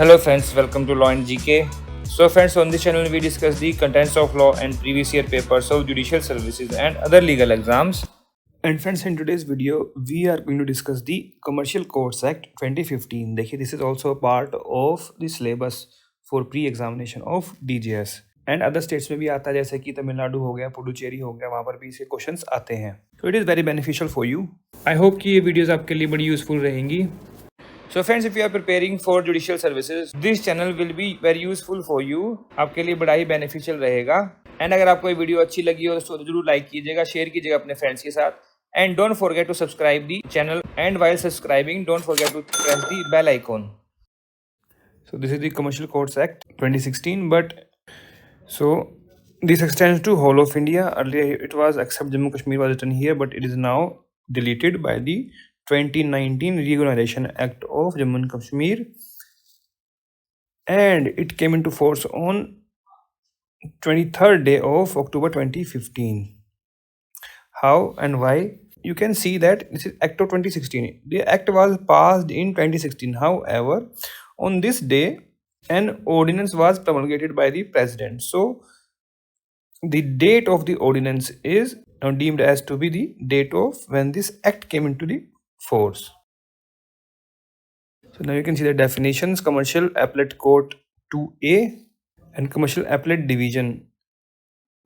Hello friends, welcome to Law and GK. So friends, on this channel we discuss the contents of law and previous year papers of judicial services and other legal exams. And friends, in today's video we are going to discuss the Commercial Courts Act 2015. देखिए, this is also a part of the syllabus for pre-examination of DJS. And other states में भी आता है, जैसे कि तमिलनाडु हो गया, पुडुचेरी हो गया, वहाँ पर भी इसके क्वेश्चंस आते हैं. तो it is very beneficial for you. I hope कि ये वीडियोस आपके लिए बड़ी यूजफुल रहेंगी. So friends, if you are preparing for judicial services, this channel will be very useful for you. आपके लिए बड़ा ही beneficial रहेगा. एंड अगर आपको ये वीडियो अच्छी लगी हो तो जरूर लाइक कीजिएगा, शेयर कीजिएगा अपने फ्रेंड्स के साथ. And don't forget to subscribe the channel. And while subscribing, don't forget to press the bell icon. So this is the Commercial Courts Act 2016. But so this extends to whole of India. Earlier it was except Jammu Kashmir was written here, but it is now deleted by the 2019 Reorganization Act of Jammu and Kashmir, and it came into force on 23rd day of October 2015. How and why? You can see that this is Act of 2016. The act was passed in 2016. However, on this day, an ordinance was promulgated by the president. So, the date of the ordinance is now deemed as to be the date of when this act came into the force. So now you can see the definitions: Commercial Appellate Court 2A and Commercial Appellate Division.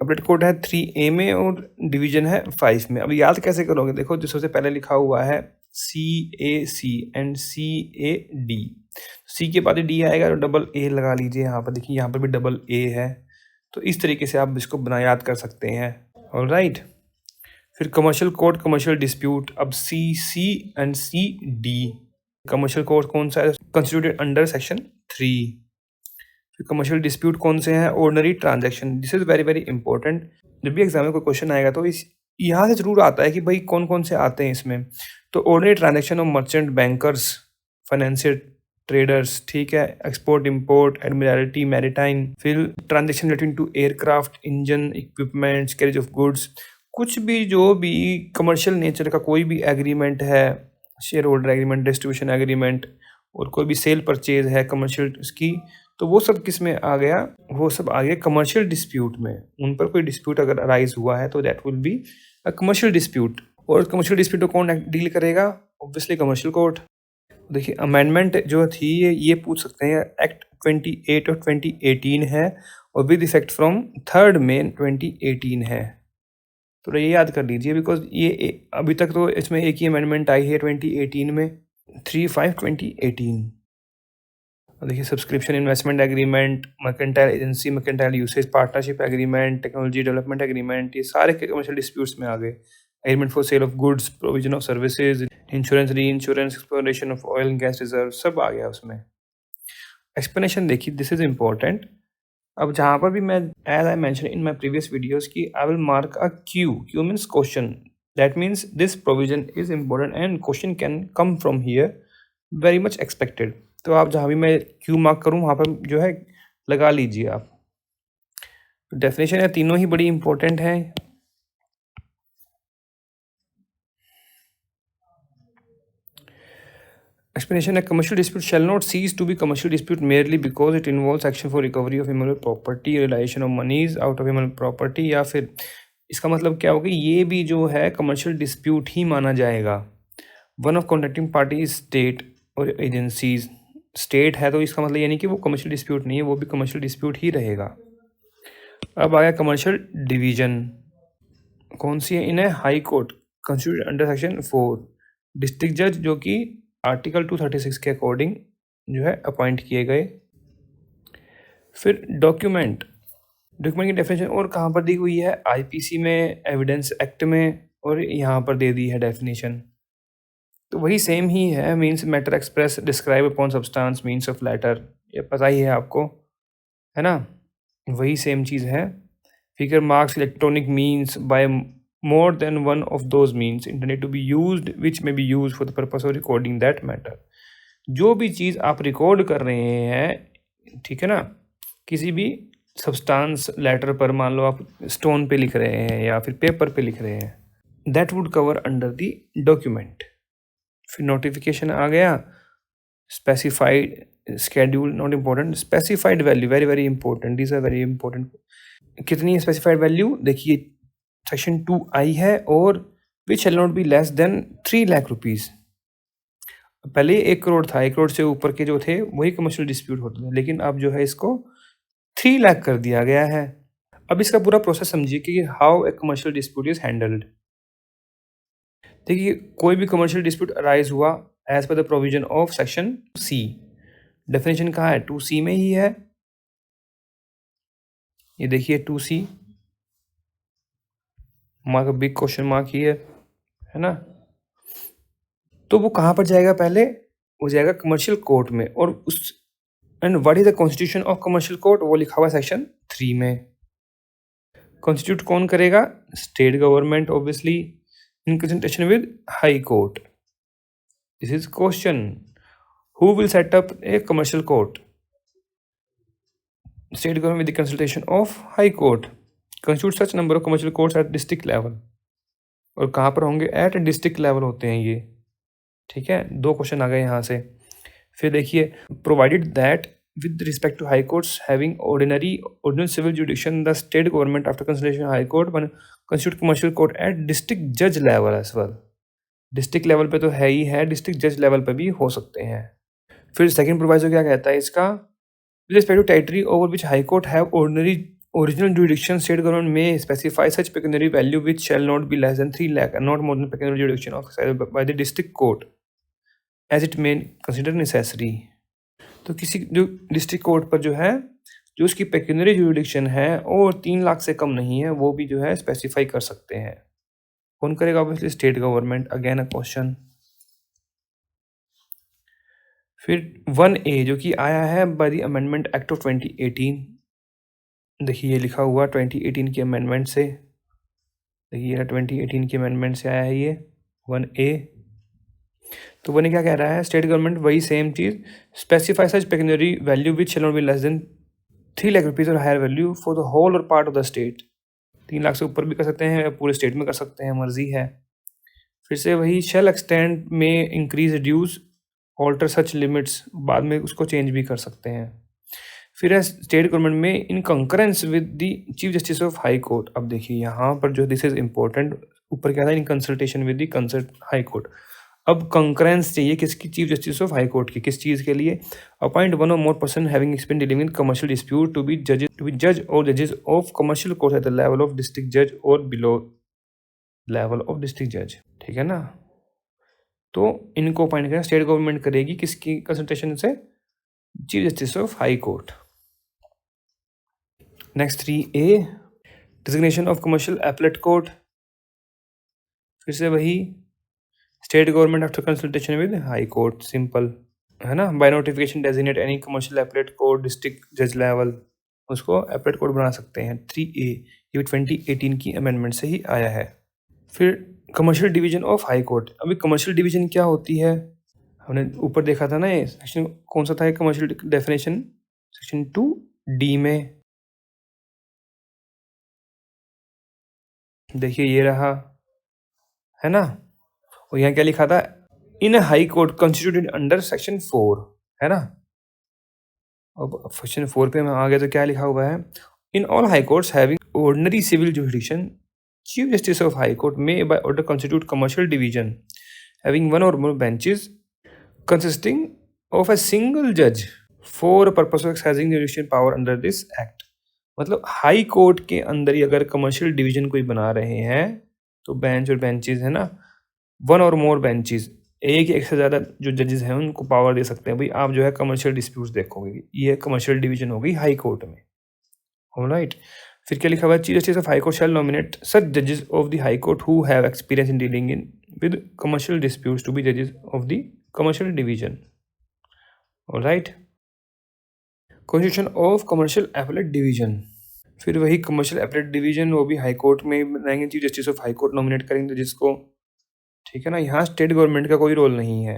Appellate Court है 3A में और division है 5 में. अब याद कैसे करोगे? देखो, जो सबसे पहले लिखा हुआ है CAC एंड CAD. C के बाद D आएगा और डबल A लगा लीजिए. यहाँ पर देखिए, यहाँ पर भी डबल A है. तो इस तरीके से आप इसको बना याद कर सकते हैं. ऑलराइट. फिर कमर्शियल कोर्ट, कमर्शियल डिस्प्यूट. अब CC and CD. Commercial court कौन सा है? Constituted under section 3. फिर कमर्शियल डिस्प्यूट कौन से हैं? Ordinary transaction. This is very very important. जब भी एग्जाम में कोई क्वेश्चन आएगा तो इस यहाँ से जरूर आता है कि भाई कौन कौन से आते हैं इसमें. तो ordinary transaction of merchant, bankers, financial traders, ठीक है, एक्सपोर्ट इम्पोर्ट, एडमिरल्टी, मैरिटाइम. फिर transaction relating to aircraft, engine, equipments, carriage of goods. कुछ भी जो भी कमर्शियल नेचर का कोई भी एग्रीमेंट है, share holder agreement, distribution agreement, और कोई भी सेल परचेज है कमर्शियल की, तो वो सब किस में आ गया? वो सब आ गया कमर्शियल डिस्प्यूट में. उन पर कोई डिस्प्यूट अगर अराइज हुआ है तो that will be a commercial dispute. और कमर्शियल डिस्प्यूट को कौन डील करेगा? Obviously commercial court. देखिए, अमेंडमेंट जो थी ये पूछ सकते हैं. एक्ट 28 ऑफ 2018 है और विद इफेक्ट फ्रॉम 3 मई 2018 है. तो ये याद कर लीजिए, बिकॉज ये अभी तक तो इसमें एक ही अमेंडमेंट आई है 2018 में, 3/5/2018. देखिए, subscription investment agreement, mercantile agency, mercantile usage, partnership agreement, technology development agreement, ये सारे कमर्शियल डिस्प्यूट्स में आ गए. Agreement for sale of goods, provision of services, insurance, re insurance, exploration of oil and gas reserve, सब आ गया उसमें. Explanation देखिए, दिस इज इम्पोर्टेंट. अब जहाँ पर भी मैं, as I mention in my previous videos, की I will mark a Q means question. That means this provision is important and question can come from here, very much expected. तो आप जहाँ भी मैं क्यू मार्क करूँ वहाँ पर जो है लगा लीजिए आप. डेफिनेशन है, तीनों ही बड़ी इंपॉर्टेंट हैं. Explanation है, commercial dispute shall not cease to be commercial dispute merely because it involves action for recovery of immovable property, realization of monies out of immovable property. या फिर इसका मतलब क्या होगा? ये भी जो है commercial dispute ही माना जाएगा. One of contracting party is state और agencies. State है तो इसका मतलब ये नहीं कि वो commercial dispute नहीं है, वो भी commercial dispute ही रहेगा. अब आया commercial division. कौन सी है? इन्हें high court constituted under section 4. District जज जो कि आर्टिकल 236 के अकॉर्डिंग जो है अपॉइंट किए गए. फिर डॉक्यूमेंट की डेफिनेशन और कहाँ पर दी हुई है? आईपीसी में, एविडेंस एक्ट में, और यहाँ पर दे दी है डेफिनेशन. तो वही सेम ही है. Means matter express, describe upon substance, means of letter, ये पता ही है आपको, है ना? वही सेम चीज़ है. Figure marks electronic means by more than one of those means intended to be used which may be used for the purpose of recording that matter. जो भी चीज़ आप रिकॉर्ड कर रहे हैं, ठीक है ना, किसी भी सब्सटेंस लेटर पर, मान लो आप स्टोन पे लिख रहे हैं या फिर पेपर पे लिख रहे हैं, that would cover under the document. फिर नोटिफिकेशन आ गया. specified schedule not important, specified value very very important, these are very important. कितनी है स्पेसिफाइड वैल्यू? देखिए सेक्शन 2I है और which shall not be less than 3 lakh rupees. पहले 1 करोड़ था, 1 करोड़ से ऊपर के जो थे वही कमर्शियल डिस्प्यूट होते थे, लेकिन अब जो है इसको 3 लाख कर दिया गया है। अब इसका पूरा प्रोसेस समझिए कि how a commercial dispute is handled. देखिए कोई भी कमर्शियल डिस्प्यूट अराइज हुआ as per the provision of section C, definition कहाँ है? 2C में ही है, ये देखिए 2C mark big question mark ही है ना। तो वो कहाँ पर जाएगा? पहले वो जाएगा कमर्शियल कोर्ट में, और उस and what is the constitution of commercial court, वो लिखा हुआ सेक्शन 3 में। कॉन्स्टिट्यूट कौन करेगा? State government obviously in consultation with high court. This is question, who will set up A commercial court? State government with the consultation of high court. Constitute such number of commercial courts at district level, और कहाँ पर होंगे? At district level होते हैं ये, ठीक है। 2 question आ गए यहाँ से। फिर देखिए provided that with respect to high courts having ordinary civil jurisdiction, the state government after consultation high court when constitute commercial court at district judge level as well। District level पे तो है ही है, district जज level पे भी हो सकते हैं। फिर सेकंड प्रोवाइजो क्या कहता है इसका? With respect to territory over which high court have ordinary original jurisdiction, state government may specify such pecuniary value which shall not be less than 3 lakh and not more than pecuniary jurisdiction of by the district court as it may consider necessary। तो किसी जो district court पर जो है, जो उसकी pecuniary jurisdiction है और 3 लाख से कम नहीं है, वो भी जो है स्पेसिफाई कर सकते हैं। कौन करेगा? Obviously state government. Again a question. फिर 1A जो कि आया है by the amendment act of 2018। देखिए ये लिखा हुआ 2018 के अमेंडमेंट से, देखिए 2018 के अमेंडमेंट से आया है ये 1A। तो 1A क्या कह रहा है? स्टेट गवर्नमेंट वही सेम चीज़, specify such pecuniary value which shall not be less than 3 lakh rupees or higher value for the whole or part of the state. 3 lakh से ऊपर भी कर सकते हैं, पूरे स्टेट में कर सकते हैं, मर्जी है। फिर से वही शैल एक्सटेंड में इंक्रीज रिड्यूस ऑल्टर सच लिमिट्स, बाद में उसको चेंज भी कर सकते हैं। फिर है स्टेट गवर्नमेंट में in concurrence with the chief justice of high court. अब देखिए यहाँ पर जो दिस इज इम्पोर्टेंट, ऊपर क्या था? In consultation with the consult high court. अब कंकरेंस चाहिए किसकी? Chief justice of high court की। किस चीज़ के लिए? Appoint 1 or more person having experience dealing with commercial dispute to be जज और जजेस of commercial court at the level of district जज और बिलो लेवल ऑफ डिस्ट्रिक्ट जज, ठीक है ना। तो इनको अपॉइंट करें, स्टेट गवर्नमेंट करेगी, किसकी कंसल्टेशन से? Chief justice of high court. Next 3A designation of commercial appellate court. फिर से वही state government after consultation with high court, simple है ना। By notification designate any commercial appellate court district जज level, उसको एपलेट कोर्ट बना सकते हैं। 3A ये 2018 की अमेंडमेंट से ही आया है। फिर commercial division of high court. अभी कमर्शियल डिवीजन क्या होती है? हमने ऊपर देखा था ना, ये सेक्शन कौन सा था? ये कमर्शियल डेफिनेशन सेक्शन 2D में। देखिए ये रहा, है ना। और यहाँ क्या लिखा था? इन high court constituted under section 4, है ना। अब सेक्शन 4 पे मैं आ गया तो क्या लिखा हुआ है? In all high courts having ordinary civil jurisdiction, chief justice of high court may by order constitute commercial division having 1 or more benches consisting of a single जज for purpose of exercising judicial power under this act. मतलब high court के अंदर ही अगर commercial division कोई बना रहे हैं तो बेंच और बेंचेस, है ना, 1 और मोर बेंचेस, एक से ज़्यादा जो जजेस हैं उनको पावर दे सकते हैं। भाई आप जो है कमर्शियल डिस्प्यूट्स देखोगे, ये कमर्शियल डिवीजन होगी हाई कोर्ट में, ऑलराइट। फिर क्या लिखा हुआ है? Chief justice of high court shell nominate सच जजेस of the high court who have experience in dealing in with commercial disputes to be जजेस of the commercial division, alright. Constitution of commercial appellate division. फिर वही commercial appellate division, वो भी high court में बनाएंगे, chief justice of high court nominate करेंगे जिसको, ठीक है ना। यहाँ स्टेट गवर्नमेंट का कोई रोल नहीं है।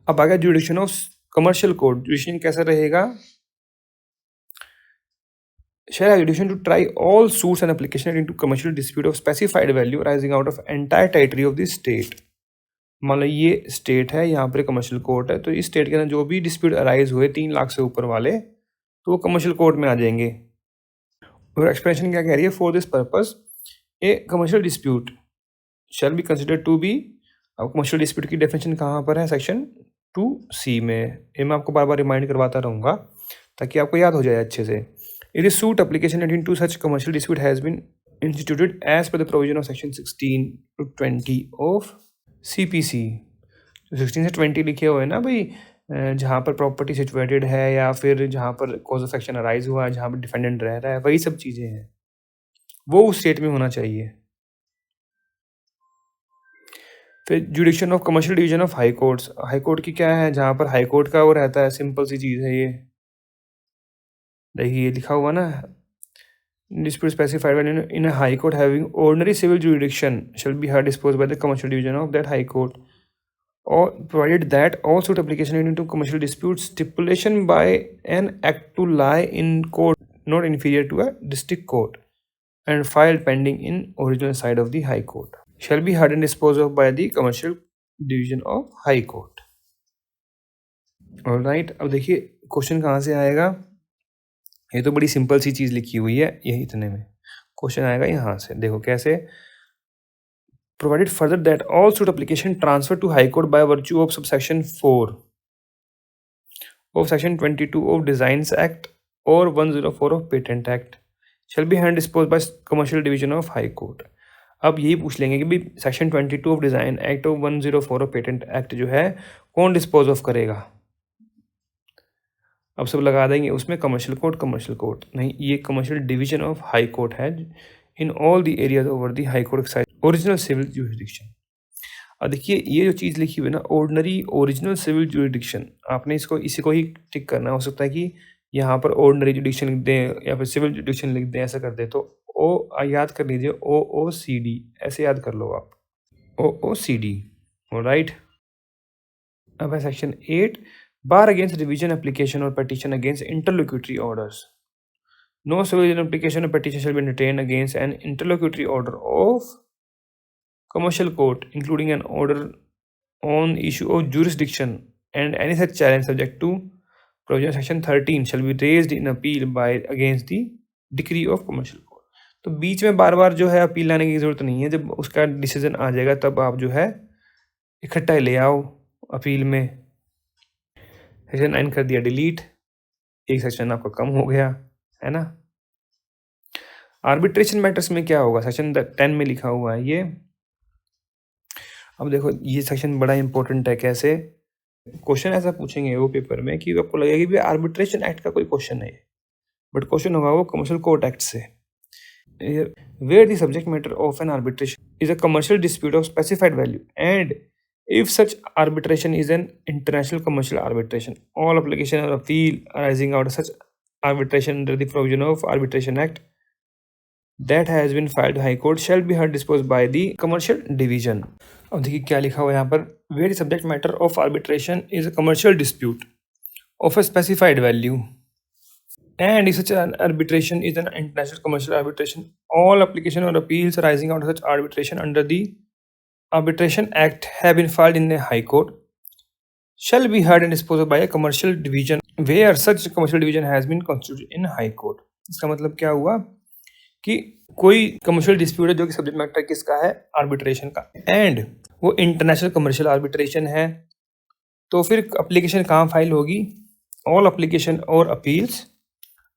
अब आ गया जुडिक्शन ऑफ कमर्शियल कोर्ट। जुडिक्शन कैसा रहेगा? shall have jurisdiction to try all suits and application into commercial dispute of specified value arising out of entire territory of the state। मान लो ये स्टेट है, यहाँ पर कमर्शियल कोर्ट है, तो इस स्टेट के अंदर जो भी डिस्प्यूट अराइज हुए 3 लाख से ऊपर वाले, तो वो कमर्शियल कोर्ट में आ जाएंगे। और एक्सप्रेशन क्या कह रही है, for this purpose a commercial dispute shall be considered to be. अब कमर्शियल डिस्प्यूट की डेफिनेशन कहाँ पर है, सेक्शन 2C में। ये मैं आपको बार बार रिमाइंड करवाता रहूँगा ताकि आपको याद हो जाए अच्छे से। It is suit application leading to such commercial dispute has been instituted as per the provision of section 16 to 20 of CPC। तो 16 से 20 लिखे हुए हैं ना भाई, जहाँ पर प्रॉपर्टी सिचुएटेड है या फिर जहाँ पर कॉज ऑफ एक्शन अराइज हुआ है, जहाँ पर डिफेंडेंट रह रहा है, वही सब चीज़ें हैं, वो उस स्टेट में होना चाहिए। फिर जुडिक्शन of commercial division of high courts, high court की क्या है, जहाँ पर हाई कोर्ट का वो रहता है, सिंपल सी चीज़ है ये। देखिए ये लिखा हुआ ना, dispute specified when in a high court having ordinary civil jurisdiction shall be heard disposed by the commercial division of that high court, or provided that all suit application relating to commercial disputes stipulation by an act to lie in court not inferior to a district court and filed pending in original side of the high court shall be heard and disposed of by the commercial division of high court। Alright, अब देखिए question कहाँ से आएगा, ये तो बड़ी simple सी चीज़ लिखी हुई है, यही इतने में क्वेश्चन आएगा यहाँ से। देखो कैसे, provided further that all suit application transfer to high court by virtue of subsection 4 of section 22 of designs act और 104 of patent act shall be hand dispose by commercial division of high court. अब यही पूछ लेंगे कि भाई section 22 of design act और 104 of patent act जो है कौन डिस्पोज ऑफ करेगा। अब सब लगा देंगे उसमें कमर्शियल कोर्ट नहीं, ये commercial division of high court है in all the areas over the high court exercise original civil jurisdiction. अब देखिए ये जो चीज़ लिखी हुई है ना, ऑर्डिनरी ओरिजिनल सिविल ज्यूरिडिक्शन, आपने इसी को ही टिक करना। हो सकता है कि यहाँ पर ऑर्डिनरी जुडिक्शन लिख दें या फिर सिविल जुडिक्शन लिख दें, ऐसा कर दे तो ओ याद कर लीजिए, OOCD ऐसे याद कर लो आप, OOCD। ऑलराइट, अब है सेक्शन 8, बार अगेंस्ट रिवीजन एप्लीकेशन और petition against interlocutory orders। No civil application or petition shall be entertained against an interlocutory order of commercial court, including an order on issue of jurisdiction, and any such challenge subject to provision of section 13 shall be raised in appeal by against the decree of commercial court। तो बीच में बार बार जो है appeal लाने की जरूरत नहीं है, जब उसका डिसीजन आ जाएगा तब आप जो है इकट्ठा ले आओ अपील में। सेक्शन 9 कर दिया डिलीट, एक सेक्शन आपका कम हो गया है ना। आर्बिट्रेशन मैटर्स में क्या होगा, सेक्शन 10 में लिखा हुआ है ये। अब देखो ये सेक्शन बड़ा इंपॉर्टेंट है। कैसे, क्वेश्चन ऐसा पूछेंगे वो पेपर में कि आपको लगेगा कि आर्बिट्रेशन एक्ट का कोई क्वेश्चन है, बट क्वेश्चन होगा वो कमर्शियल कोर्ट एक्ट से। Where the subject matter of an arbitration is a commercial dispute of specified value and if such arbitration is an international commercial arbitration, all application or appeal arising out of such arbitration under the provision of Arbitration Act that has been filed to High Court shall be heard disposed by the commercial division। अब देखिए क्या लिखा हुआ है यहाँ पर, where the subject matter of arbitration is a commercial dispute of a specified value and if such an arbitration is an international commercial arbitration, all application or appeals arising out of such arbitration under the Arbitration Act have been filed in the High Court shall be heard and disposed of by a commercial division where such commercial division has been constituted in High Court। इसका मतलब क्या हुआ कि कोई commercial dispute है जो कि subject matter किसका है, आर्बिट्रेशन का, एंड वो इंटरनेशनल कमर्शियल आर्बिट्रेशन है, तो फिर एप्लीकेशन कहाँ फाइल होगी, ऑल एप्लीकेशन और appeals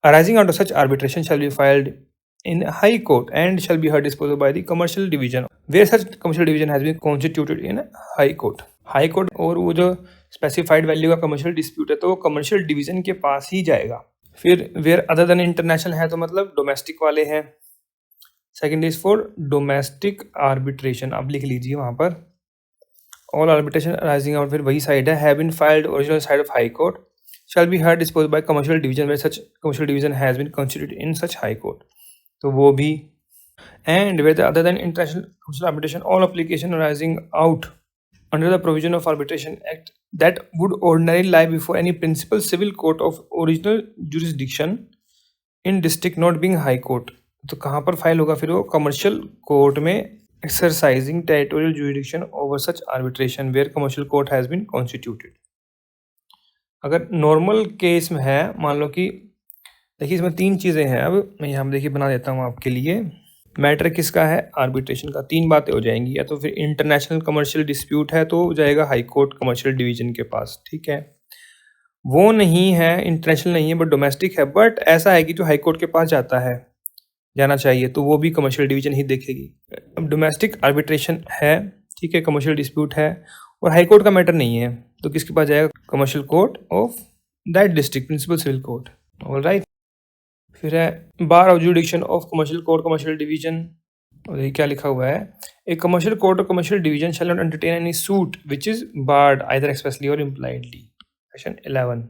arising out of such arbitration shell be filed in High Court and shall be heard disposed of by the commercial division where such commercial division has been constituted in High Court। High Court और वो जो specified value का commercial dispute है तो वो commercial division के पास ही जाएगा। फिर where other than international है तो मतलब domestic वाले हैं। Second is for domestic arbitration, आप लिख लीजिए वहाँ पर all arbitration arising out, फिर वही side है have been filed original side of High Court shall be heard disposed by commercial division where such commercial division has been constituted in such High Court, तो वो भी। And where other than international commercial arbitration all application arising out under the provision of arbitration act that would ordinary lie before any principal civil court of original jurisdiction in district not being high court, तो कहाँ पर file होगा फिर वो commercial court में exercising territorial jurisdiction over such arbitration where commercial court has been constituted। अगर normal case में है, मान लो कि देखिए इसमें 3 चीज़ें हैं। अब मैं यहाँ देखिए बना देता हूँ आपके लिए। मैटर किसका है? आर्बिट्रेशन का। 3 बातें हो जाएंगी, या तो फिर इंटरनेशनल कमर्शियल डिस्प्यूट है तो जाएगा हाई कोर्ट कमर्शियल डिवीजन के पास, ठीक है। वो नहीं है, इंटरनेशनल नहीं है बट डोमेस्टिक है, बट ऐसा है कि जो हाई कोर्ट के पास जाता है, जाना चाहिए, तो वो भी कमर्शियल डिवीजन ही देखेगी। अब डोमेस्टिक आर्बिट्रेशन है, ठीक है, कमर्शियल डिस्प्यूट है और हाई कोर्ट का मैटर नहीं है, तो किसके पास जाएगा? Commercial court of that district, principal civil court. Alright. फिर है bar of jurisdiction of commercial court commercial division, और ये क्या लिखा हुआ है? A commercial court or commercial division shall not entertain any suit which is barred either expressly or impliedly. Section 11।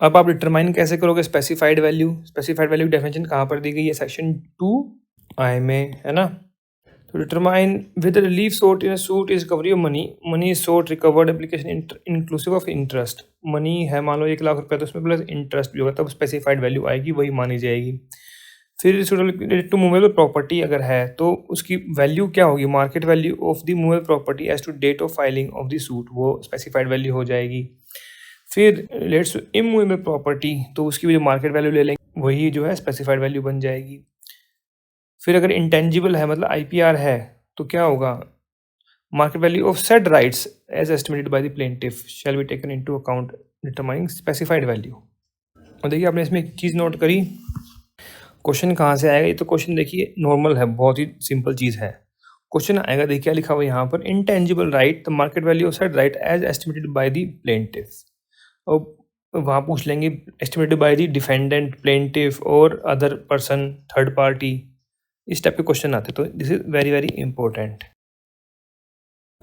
अब आप डिटरमाइन कैसे करोगे specified value? Specified value definition कहाँ पर दी गई है? सेक्शन 2I में, है ना। तो determine with relief sought in suit is recovery of money, money is sought recovered application inclusive of interest. Money है मान लो 1 लाख रुपये, तो उसमें प्लस इंटरेस्ट भी होगा, तब स्पेसिफाइड वैल्यू आएगी, वही मानी जाएगी। फिर टू मूवेबल प्रॉपर्टी अगर है तो उसकी वैल्यू क्या होगी? Market value of the movable property as to date of filing of the suit, वो स्पेसिफाइड वैल्यू हो जाएगी। फिर रिलेट्स टू इमूवेबल प्रॉपर्टी, तो उसकी भी जो मार्केट वैल्यू ले लेंगे वही जो है स्पेसिफाइड वैल्यू बन जाएगी। फिर अगर इंटेंजिबल है मतलब IPR है, तो क्या होगा? Market value of said rights as estimated by the plaintiff shall be taken into account determining specified value. और देखिए आपने इसमें एक चीज़ नोट करी, क्वेश्चन कहाँ से आएगा? ये तो क्वेश्चन देखिए नॉर्मल है, बहुत ही सिंपल चीज़ है। क्वेश्चन आएगा, देखिए क्या लिखा हुआ है यहाँ पर? Intangible right the market value of said right as estimated by the plaintiff. और वहाँ पूछ लेंगे estimated by the defendant, plaintiff और अदर पर्सन, थर्ड पार्टी, इस टाइप के क्वेश्चन आते हैं, तो this is very very important.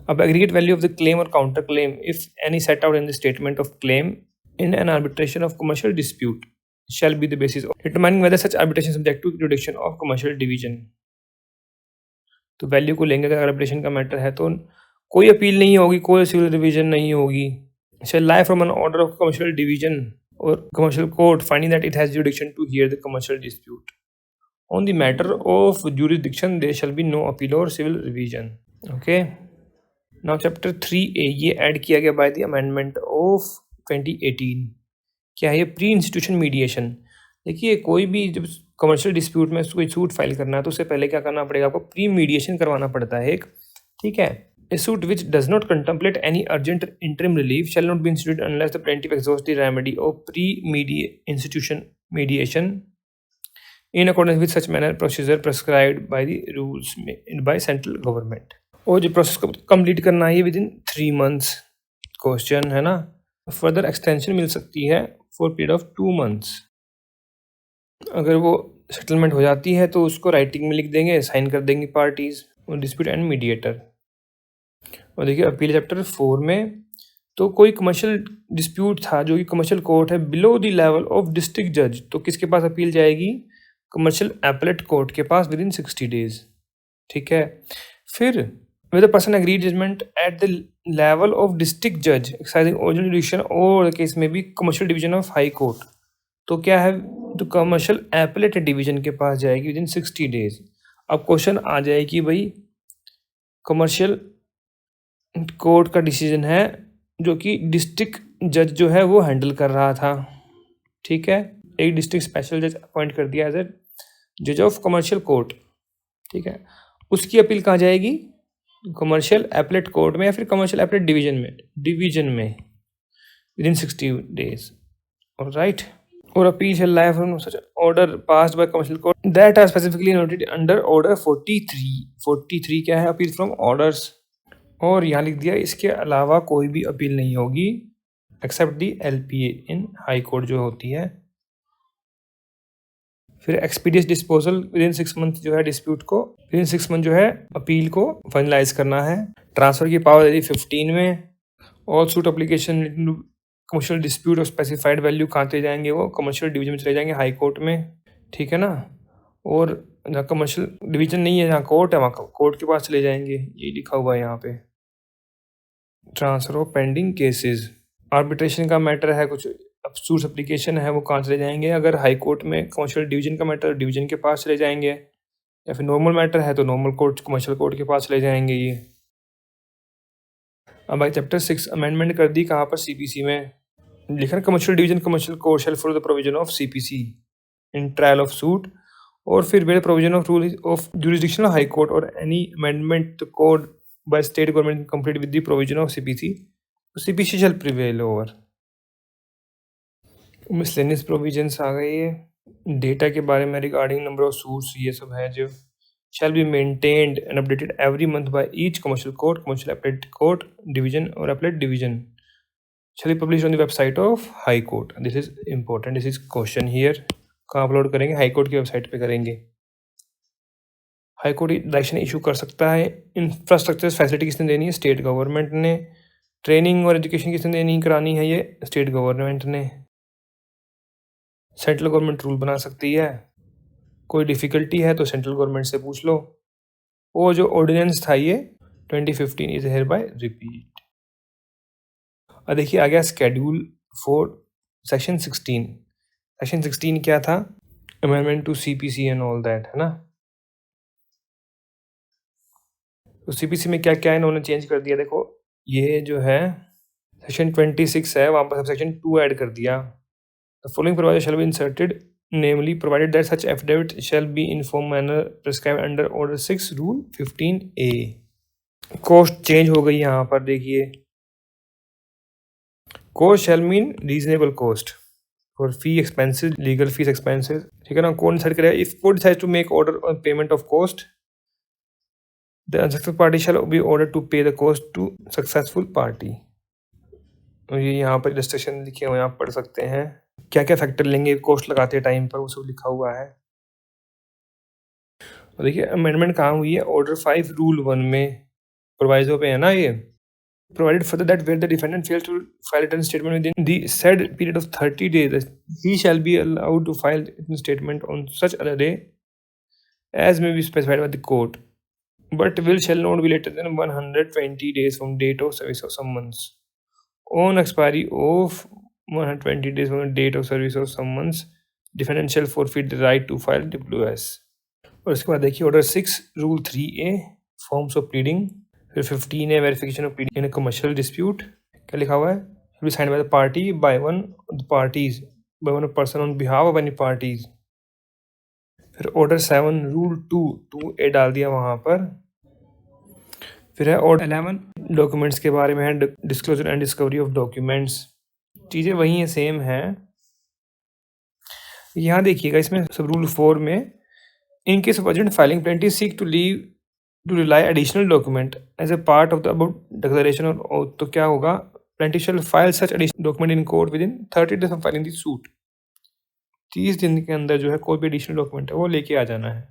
अब aggregate value of the claim और counter claim if any set out in the statement of claim in an arbitration of commercial dispute shall be the basis of determining whether such arbitration is subject to jurisdiction of commercial division। तो value को लेंगे, अगर arbitration का matter है तो कोई appeal नहीं होगी, कोई सिविल रिवीजन नहीं होगी। shall lie from an order of commercial division or commercial court finding that it has jurisdiction to hear the commercial dispute on the matter of jurisdiction there shall be no appeal or civil revision। okay, now chapter 3A ये add किया गया by the amendment of 2018। क्या है ये? Pre institution mediation. देखिए कोई भी जब कमर्शियल डिस्प्यूट में कोई सूट फाइल करना है तो उससे पहले क्या करना पड़ेगा? आपको प्री मीडिएशन करवाना पड़ता है एक, ठीक है। ए suit which does not contemplate any urgent interim relief shell not B instituted unless the plaintiff exhaust the remedy of pre institution mediation in accordance with such manner procedure prescribed by the rules by central government. और जो process को complete करना है with in 3 months। Question है ना। Further extension मिल सकती है for period of 2 months। अगर वो सेटलमेंट हो जाती है तो उसको राइटिंग में लिख देंगे, साइन कर देंगी पार्टीज और डिस्प्यूट एंड मीडिएटर। और देखिए अपील चैप्टर 4 में, तो कोई कमर्शियल डिस्प्यूट था जो कि कमर्शियल कोर्ट है below the level of district जज, तो किसके पास अपील जाएगी? कमर्शियल एपलेट कोर्ट के पास विद इन 60 days, ठीक है। फिर whether person agreed judgment at the level of district judge exercising original jurisdiction or the case may be commercial division of high court, तो क्या है? तो कमर्शियल एपलेट डिवीजन के पास जाएगी विद इन 60 days। अब क्वेश्चन आ जाए कि भाई कमर्शियल कोर्ट का डिसीजन है जो कि डिस्ट्रिक्ट जज जो है वो हैंडल कर रहा था, ठीक है। एक डिस्ट्रिक्ट स्पेशल जज अपॉइंट कर दिया एज ए जज ऑफ कमर्शियल कोर्ट, ठीक है। उसकी अपील कहाँ जाएगी? कमर्शियल एपलेट कोर्ट में या फिर कमर्शियल एपलेट डिवीजन में विद इन 60 days। ऑलराइट। और appeal shall lie from such order passed by commercial court that are specifically noted under order 43 क्या है? Appeal from orders. और यहाँ लिख दिया इसके अलावा कोई भी अपील नहीं होगी except the LPA in high court जो होती है। फिर expeditious disposal within 6 months जो है डिस्प्यूट को विद इन 6 months जो है अपील को फाइनलाइज करना है। ट्रांसफर की पावर यदि 15 में। All suit application commercial dispute और स्पेसिफाइड वैल्यू कहाँ चले जाएंगे? वो कमर्शियल डिवीजन में चले जाएंगे, हाई कोर्ट में, ठीक है ना। और जहाँ कमर्शियल डिवीजन नहीं है, जहाँ कोर्ट है, वहाँ कोर्ट के पास चले जाएंगे, ये लिखा हुआ है यहाँ पे। Transfer of pending cases, arbitration का मैटर है कुछ, अब सूट्स एप्लीकेशन है वो कहाँ चले जाएंगे? अगर हाई कोर्ट में कमर्शियल डिवीजन का मैटर डिवीजन के पास चले जाएंगे, या फिर नॉर्मल मैटर है तो नॉर्मल कोर्ट कमर्शियल कोर्ट के पास ले जाएंगे ये। अब भाई चैप्टर 6 अमेंडमेंट कर दी कहाँ पर, सीपीसी में लिखा commercial division commercial court shall for the provision of CPC in trial of suit, और फिर where provision of rule of jurisdictional high court or any amendment to code by state government complete with the provision of CPC, CPC shall prevail over. Miscellaneous provisions आ गई है data के बारे में regarding number of suits, ये सब है जो shall be maintained and updated every month by each commercial court, commercial appellate court division or appellate division, shall be published on the website of high court. This is important, this is question here. कहाँ upload करेंगे? High court की website पे करेंगे। High court direction issue कर सकता है। Infrastructure facility किसने देनी है? स्टेट गवर्नमेंट ने। ट्रेनिंग और एजुकेशन किसने देनी करानी है? ये स्टेट गवर्नमेंट ने। सेंट्रल गवर्नमेंट रूल बना सकती है। कोई डिफ़िकल्टी है तो सेंट्रल गवर्नमेंट से पूछ लो। वो जो ऑर्डिनेंस था ये 2015 इज हेयर बाय रिपीट। और देखिए आ गया स्केड्यूल 4 सेक्शन 16। सेक्शन 16 क्या था? Amendment to CPC and all that, है ना। तो सीपीसी में क्या क्या है इन्होंने चेंज कर दिया। देखो ये जो है सेक्शन 26 है, वहाँ पर सेक्शन 2 ऐड कर दिया। The following provision shall be inserted, namely provided that such affidavit shall be in form manner prescribed under order 6 rule 15A। cost change हो गई यहाँ पर, देखिए cost shall mean reasonable cost for fee expenses, legal fees expenses, ठीक है ना। कौन decide करेगा? if court decides to make order on payment of cost, the unsuccessful party shall be ordered to pay the cost to successful party। ये यहाँ पर illustration लिखे हुए आप पढ़ सकते हैं, क्या क्या फैक्टर लेंगे कॉस्ट लगाते टाइम पर, वो सब लिखा हुआ है। और देखिए अमेंडमेंट कहाँ हुई है? ऑर्डर 5 रूल 1 में प्रोवाइजो पे है ना ये। Provided further that where the defendant fails to file written statement within the said period of 30 days, he shall be allowed to file written statement on such other day as may be specified by the court, but will shall not be later than 120 days from date of service of summons. On expiry of 120 days from the date of service of summons, defendant shall forfeit the right to file WS। और इसके बाद देखिए order 6 rule 3A forms of pleading, फिर 15A verification of pleading in commercial dispute. क्या लिखा हुआ है? Will be signed by the party by one of the parties by one person on behalf of any parties. फिर order 7 rule 2A डाल दिया वहाँ पर। फिर है ऑर्डर 11 डॉक्यूमेंट्स के बारे में है, disclosure and discovery of documents. चीज़ें वही हैं, सेम है। यहाँ देखिएगा इसमें सब रूल 4 में in case of urgent filing plaintiff seek to leave to rely additional document as a part of the about declaration और oath। तो क्या होगा? Plaintiff shall file such additional document in court within 30 days of filing the suit. 30 दिन के अंदर जो है कोई भी एडिशनल डॉक्यूमेंट है वो लेके आ जाना है।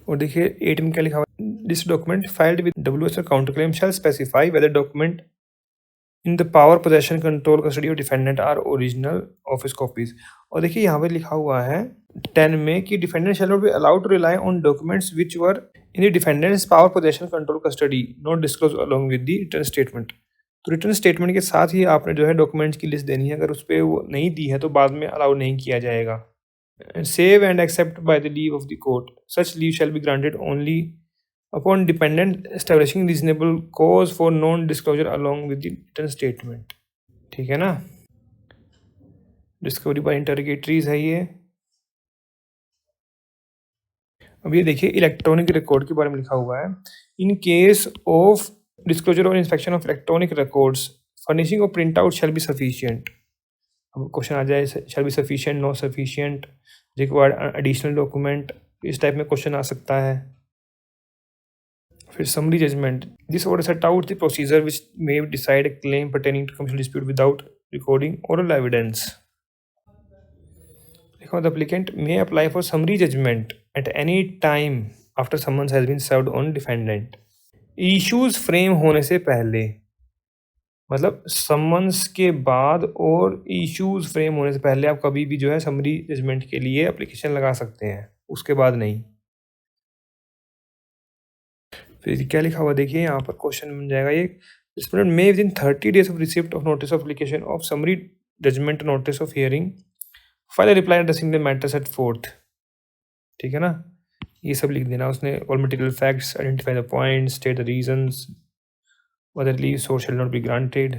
और देखिए 8 में क्या लिखा हुआ है? This document filed with WS और counter claim shall specify whether document in the power possession control custody of defendant are original office copies. और देखिए यहाँ पे लिखा हुआ है 10 में कि defendant shall not be allowed to rely on documents which were in the defendant's power possession control custody not disclose along with the written statement. तो रिटर्न स्टेटमेंट के साथ ही आपने जो है डॉक्यूमेंट्स की लिस्ट देनी है, अगर उस पर वो नहीं दी है तो बाद में अलाउ नहीं किया जाएगा। Save and except by the leave of the court, such leave shall be granted only upon dependent establishing reasonable cause for non-disclosure along with the written statement। ठीक है ना। डिस्कवरी बाय इंटरोगेटरीज है ये। अब ये देखिए इलेक्ट्रॉनिक रिकॉर्ड के बारे में लिखा हुआ है। इन केस ऑफ डिस्क्लोजर और inspection of electronic records furnishing of print out shall be sufficient. अब क्वेश्चन आ जाए shall be sufficient, not sufficient, required additional document, इस टाइप में क्वेश्चन आ सकता है। फिर summary judgment, this order set out the procedure which may decide a claim pertaining to commercial dispute without recording oral evidence. देखो the applicant may apply for summary judgment at any time after summons has been served on defendant. Issues frame होने से पहले, मतलब summons के बाद और issues frame होने से पहले आप कभी भी जो है समरी जजमेंट के लिए एप्लीकेशन लगा सकते हैं, उसके बाद नहीं। फिर क्या लिखा हुआ देखिए यहाँ पर क्वेश्चन बन जाएगा ये, respondent may within 30 days of receipt of notice of application of summary judgment notice of hearing file a reply addressing the matter set forth. ठीक है ना, ये सब लिख देना उसने। All material facts, identify the points, state the reasons whether leave so shall not be granted,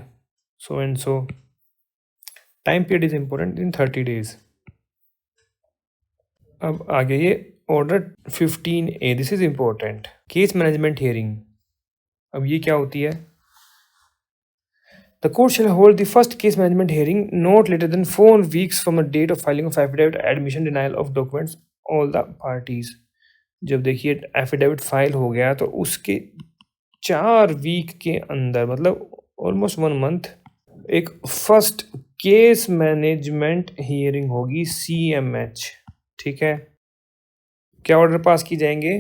so and so. Time period is important in 30 days. अब आगे ये order 15A, this is important, case management hearing. अब ये क्या होती है? The court shall hold the first case management hearing not later than 4 weeks from the date of filing of affidavit, admission, denial of documents, all the parties. जब देखिए affidavit file हो गया तो उसके 4 वीक के अंदर, मतलब ऑलमोस्ट 1 मंथ, एक फर्स्ट केस मैनेजमेंट हियरिंग होगी, CMH। ठीक है, क्या ऑर्डर पास की जाएंगे?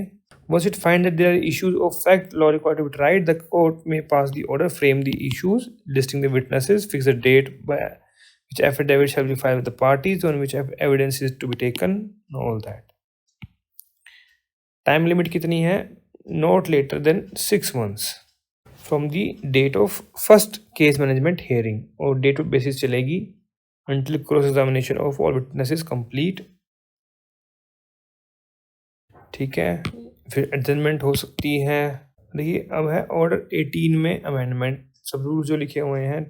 Once it find that there are issues of fact law required to be tried, the court may pass the order, frame the issues, listing the witnesses, fix the date by which affidavit shall be filed with the parties, on which evidence is to be taken, all that. Time limit कितनी है? Not later than 6 months from the date of first case management hearing, और date of basis चलेगी until cross examination of all witnesses complete। ठीक है, फिर adjournment हो सकती है। देखिए अब है ऑर्डर 18 में अमेंडमेंट, सब रूल जो लिखे हुए हैं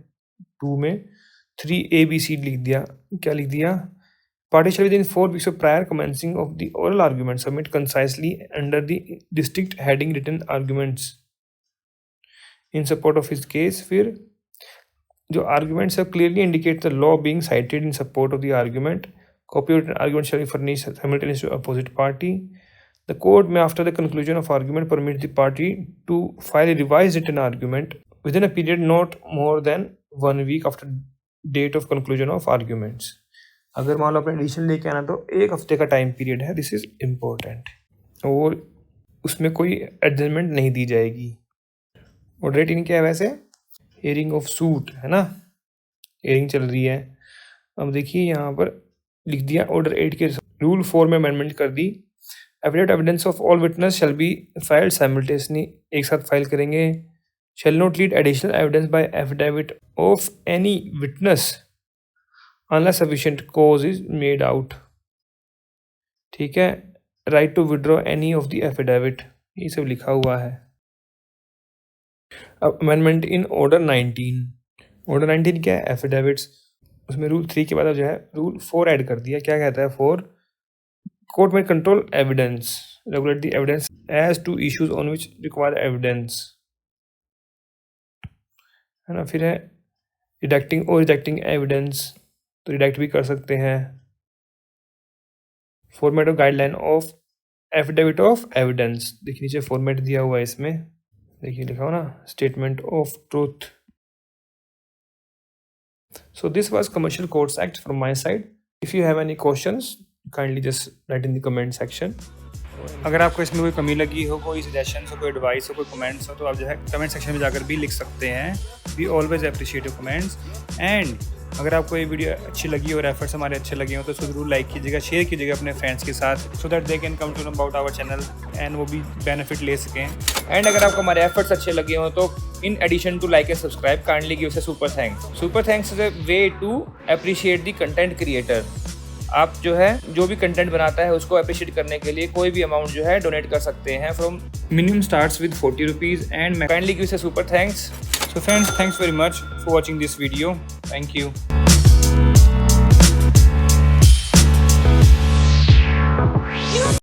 2 में 3ABC लिख दिया। क्या लिख दिया? Parties shall within 4 weeks of prior commencing of the oral argument submit concisely under the distinct heading written arguments in support of his case। फिर जो arguments have clearly indicate the law being cited in support of the argument, copy of written argument shall be furnished simultaneously to opposite party। The court may, after the conclusion of argument, permit the party to file a revised written argument within a period not more than 1 week after date of conclusion of arguments। अगर मान लो अपने addition लेके आना तो 1 हफ्ते का time period है, this is important, और उसमें कोई एडजमेंट नहीं दी जाएगी। और डेट इनके है वैसे हियरिंग ऑफ सूट, है ना, हियरिंग चल रही है। अब देखिए यहाँ पर लिख दिया ऑर्डर 8 के रूल 4 में अमेंडमेंट कर दी। Affidavit evidence of all witness shall be filed simultaneously, एक साथ फाइल करेंगे। Shall not lead additional evidence by affidavit of any witness unless sufficient cause is made out। ठीक है, right to withdraw any of the affidavit, ये सब लिखा हुआ है। अब अमेंडमेंट इन ऑर्डर 19। ऑर्डर 19 क्या है? एफिडेविट्स। उसमें रूल 3 के बाद जो है रूल 4 ऐड कर दिया। क्या कहता है 4? कोर्ट में control evidence, regulate the evidence as to issues on which require evidence, है ना। फिर है रिडक्टिंग और रिजेक्टिंग एविडेंस, तो रिडक्ट भी कर सकते हैं। Format of guideline of affidavit of evidence, देखिए नीचे फॉर्मेट दिया हुआ है इसमें, देखिए लिखा हो ना, statement of truth. So this was commercial courts act from my side. If you have any questions kindly just right in the comment section. अगर आपको इसमें कोई कमी लगी हो, कोई सजेशन हो, कोई एडवाइस हो, कोई कमेंट्स हो, तो आप जो है कमेंट सेक्शन में जाकर भी लिख सकते हैं। We always appreciate your comments. And अगर आपको ये वीडियो अच्छी लगी और एफर्ट्स हमारे अच्छे लगे हो तो उसको जरूर लाइक कीजिएगा, शेयर कीजिएगा अपने फ्रेंड्स के साथ, so that they can come to know about our channel and वो भी बेनिफिट ले सकें। एंड अगर आपको हमारे एफर्ट्स अच्छे लगे हो तो in addition to like and subscribe kindly give us a super thanks. Super thanks is a way to appreciate the content creator. आप जो है जो भी कंटेंट बनाता है उसको अप्रिशिएट करने के लिए कोई भी अमाउंट जो है डोनेट कर सकते हैं। From minimum starts with 40 rupees and kindly give us a super thanks. So friends, thanks very much for watching this video. Thank you.